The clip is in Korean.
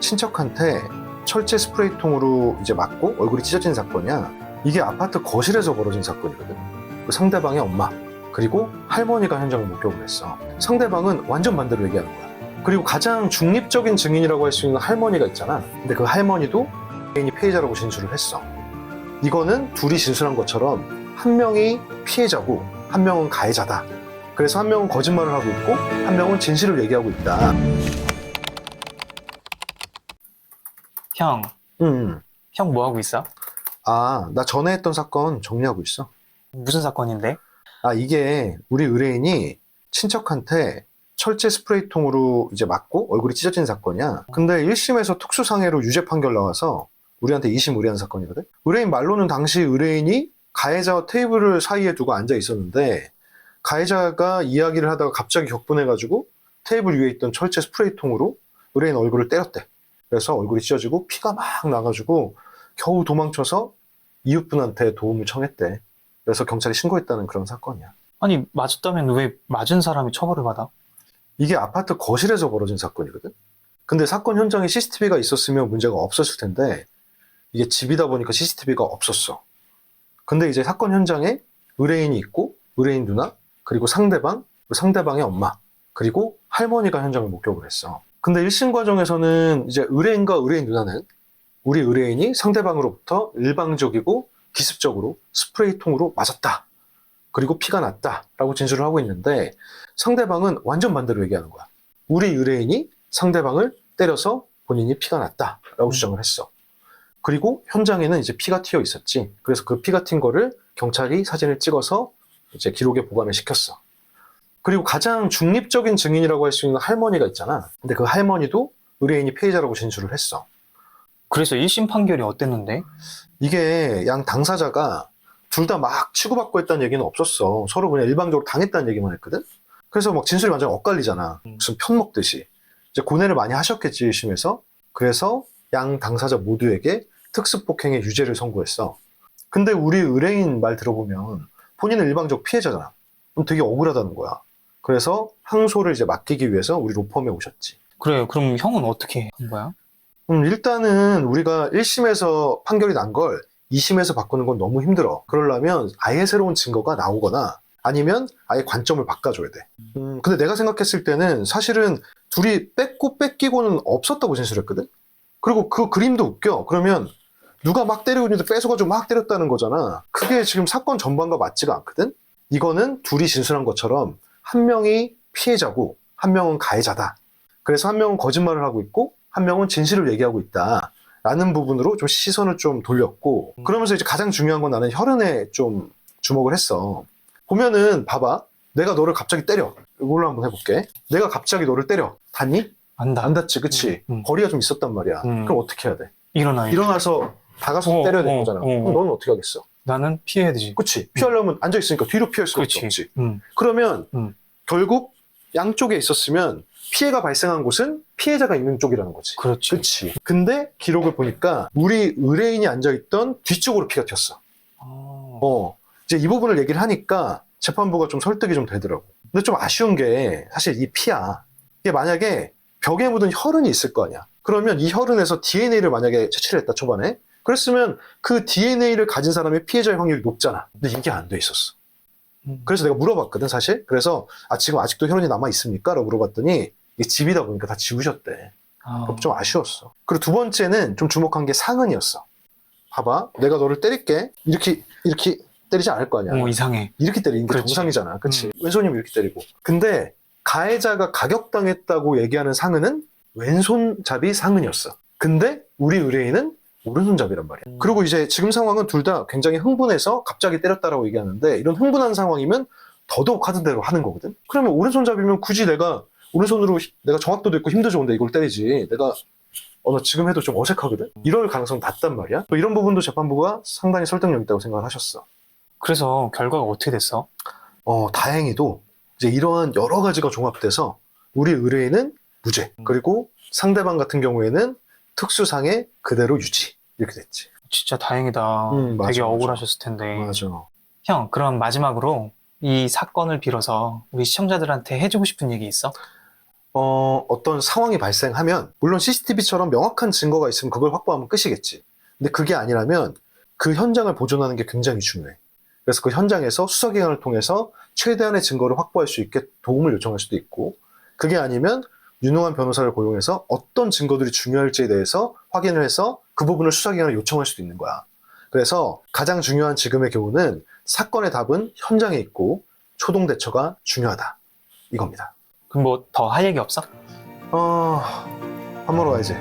친척한테 철제 스프레이통으로 이제 맞고 얼굴이 찢어진 사건이야. 이게 아파트 거실에서 벌어진 사건이거든. 그 상대방의 엄마 그리고 할머니가 현장을 목격을 했어. 상대방은 완전 반대로 얘기하는 거야. 그리고 가장 중립적인 증인이라고 할 수 있는 할머니가 있잖아. 근데 그 할머니도 개인이 피해자라고 진술을 했어. 이거는 둘이 진술한 것처럼 한 명이 피해자고 한 명은 가해자다. 그래서 한 명은 거짓말을 하고 있고 한 명은 진실을 얘기하고 있다. 형, 음. 형 뭐 하고 있어? 아, 나 전에 했던 사건 정리하고 있어. 무슨 사건인데? 아, 이게 우리 의뢰인이 친척한테 철제 스프레이통으로 이제 맞고 얼굴이 찢어진 사건이야. 근데 1심에서 특수상해로 유죄 판결 나와서 우리한테 2심 의뢰한 사건이거든. 의뢰인 말로는 당시 의뢰인이 가해자와 테이블을 사이에 두고 앉아 있었는데 가해자가 이야기를 하다가 갑자기 격분해가지고 테이블 위에 있던 철제 스프레이통으로 의뢰인 얼굴을 때렸대. 그래서 얼굴이 찢어지고 피가 막 나가지고 겨우 도망쳐서 이웃분한테 도움을 청했대. 그래서 경찰이 신고했다는 그런 사건이야. 아니, 맞았다면 왜 맞은 사람이 처벌을 받아? 이게 아파트 거실에서 벌어진 사건이거든. 근데 사건 현장에 CCTV가 있었으면 문제가 없었을 텐데 이게 집이다 보니까 CCTV가 없었어. 근데 이제 사건 현장에 의뢰인이 있고 의뢰인 누나 그리고 상대방, 상대방의 엄마 그리고 할머니가 현장을 목격을 했어. 근데 1심 과정에서는 이제 의뢰인과 의뢰인 누나는 우리 의뢰인이 상대방으로부터 일방적이고 기습적으로 스프레이통으로 맞았다. 그리고 피가 났다라고 진술을 하고 있는데 상대방은 완전 반대로 얘기하는 거야. 우리 의뢰인이 상대방을 때려서 본인이 피가 났다라고 주장을 했어. 그리고 현장에는 이제 피가 튀어 있었지. 그래서 그 피가 튄 거를 경찰이 사진을 찍어서 이제 기록에 보관을 시켰어. 그리고 가장 중립적인 증인이라고 할 수 있는 할머니가 있잖아. 근데 그 할머니도 의뢰인이 피해자라고 진술을 했어. 그래서 1심 판결이 어땠는데? 이게 양 당사자가 둘 다 막 치고받고 했다는 얘기는 없었어. 서로 그냥 일방적으로 당했다는 얘기만 했거든. 그래서 막 진술이 완전 엇갈리잖아. 무슨 편 먹듯이. 이제 고뇌를 많이 하셨겠지, 1심에서. 그래서 양 당사자 모두에게 특수폭행의 유죄를 선고했어. 근데 우리 의뢰인 말 들어보면 본인은 일방적 피해자잖아. 그럼 되게 억울하다는 거야. 그래서 항소를 이제 맡기기 위해서 우리 로펌에 오셨지. 그래, 그럼 형은 어떻게 한 거야? 일단은 우리가 1심에서 판결이 난 걸 2심에서 바꾸는 건 너무 힘들어. 그러려면 아예 새로운 증거가 나오거나 아니면 아예 관점을 바꿔줘야 돼. 근데 내가 생각했을 때는 사실은 둘이 뺏고 뺏기고는 없었다고 진술했거든? 그리고 그 그림도 웃겨. 그러면 누가 막 때리고 있는데 뺏어가지고 막 때렸다는 거잖아. 그게 지금 사건 전반과 맞지가 않거든? 이거는 둘이 진술한 것처럼 한 명이 피해자고 한 명은 가해자다. 그래서 한 명은 거짓말을 하고 있고 한 명은 진실을 얘기하고 있다. 라는 부분으로 좀 시선을 좀 돌렸고 그러면서 이제 가장 중요한 건 나는 혈흔에 좀 주목을 했어. 보면은 봐봐. 내가 너를 갑자기 때려. 이걸로 한번 해볼게. 내가 갑자기 너를 때려. 닿니? 안다. 안 닿지, 그치? 거리가 좀 있었단 말이야. 그럼 어떻게 해야 돼? 일어나서 다가서 때려야 되는 거잖아. 그럼 너는 어떻게 하겠어? 나는 피해야 되지. 그치? 피하려면 앉아있으니까 뒤로 피할 수가 그치. 없지. 그러면 결국 양쪽에 있었으면 피해가 발생한 곳은 피해자가 있는 쪽이라는 거지. 그렇지. 그치. 근데 기록을 보니까 우리 의뢰인이 앉아있던 뒤쪽으로 피가 튀었어. 이제 이 부분을 얘기를 하니까 재판부가 좀 설득이 좀 되더라고. 근데 좀 아쉬운 게 사실 이 피야. 이게 만약에 벽에 묻은 혈흔이 있을 거 아니야. 그러면 이 혈흔에서 DNA를 만약에 채취를 했다, 초반에. 그랬으면 그 DNA를 가진 사람의 피해자의 확률이 높잖아. 근데 이게 안 돼 있었어. 그래서 내가 물어봤거든, 사실. 그래서 지금 아직도 혈흔이 남아 있습니까? 라고 물어봤더니 이게 집이다 보니까 다 지우셨대. 좀 아쉬웠어. 그리고 두 번째는 좀 주목한 게 상흔이었어. 봐봐, 내가 너를 때릴게. 이렇게 때리지 않을 거 아니야. 이상해. 이렇게 때리는 게 그렇지. 정상이잖아. 그치? 왼손이면 이렇게 때리고. 근데 가해자가 가격당했다고 얘기하는 상흔은 왼손잡이 상흔이었어. 근데 우리 의뢰인은 오른손잡이란 말이야. 그리고 이제 지금 상황은 둘 다 굉장히 흥분해서 갑자기 때렸다라고 얘기하는데 이런 흥분한 상황이면 더더욱 하던 대로 하는 거거든. 그러면 오른손잡이면 굳이 내가 오른손으로 내가 정확도도 있고 힘도 좋은데 이걸 때리지. 내가 나 지금 해도 좀 어색하거든. 이럴 가능성 낮단 말이야. 또 이런 부분도 재판부가 상당히 설득력 있다고 생각을 하셨어. 그래서 결과가 어떻게 됐어? 다행히도 이제 이러한 여러 가지가 종합돼서 우리 의뢰인은 무죄. 그리고 상대방 같은 경우에는 특수상해 그대로 유지. 이렇게 됐지. 진짜 다행이다. 맞아, 되게 맞아. 억울하셨을 텐데. 맞아. 형, 그럼 마지막으로 이 사건을 빌어서 우리 시청자들한테 해주고 싶은 얘기 있어? 어떤 상황이 발생하면 물론 CCTV처럼 명확한 증거가 있으면 그걸 확보하면 끝이겠지. 근데 그게 아니라면 그 현장을 보존하는 게 굉장히 중요해. 그래서 그 현장에서 수사기관을 통해서 최대한의 증거를 확보할 수 있게 도움을 요청할 수도 있고, 그게 아니면 유능한 변호사를 고용해서 어떤 증거들이 중요할지에 대해서 확인을 해서 그 부분을 수사기관에 요청할 수도 있는 거야. 그래서 가장 중요한 지금의 교훈은 사건의 답은 현장에 있고 초동 대처가 중요하다. 이겁니다. 그럼 뭐 더 할 얘기 없어? 밥 먹으러 가야지.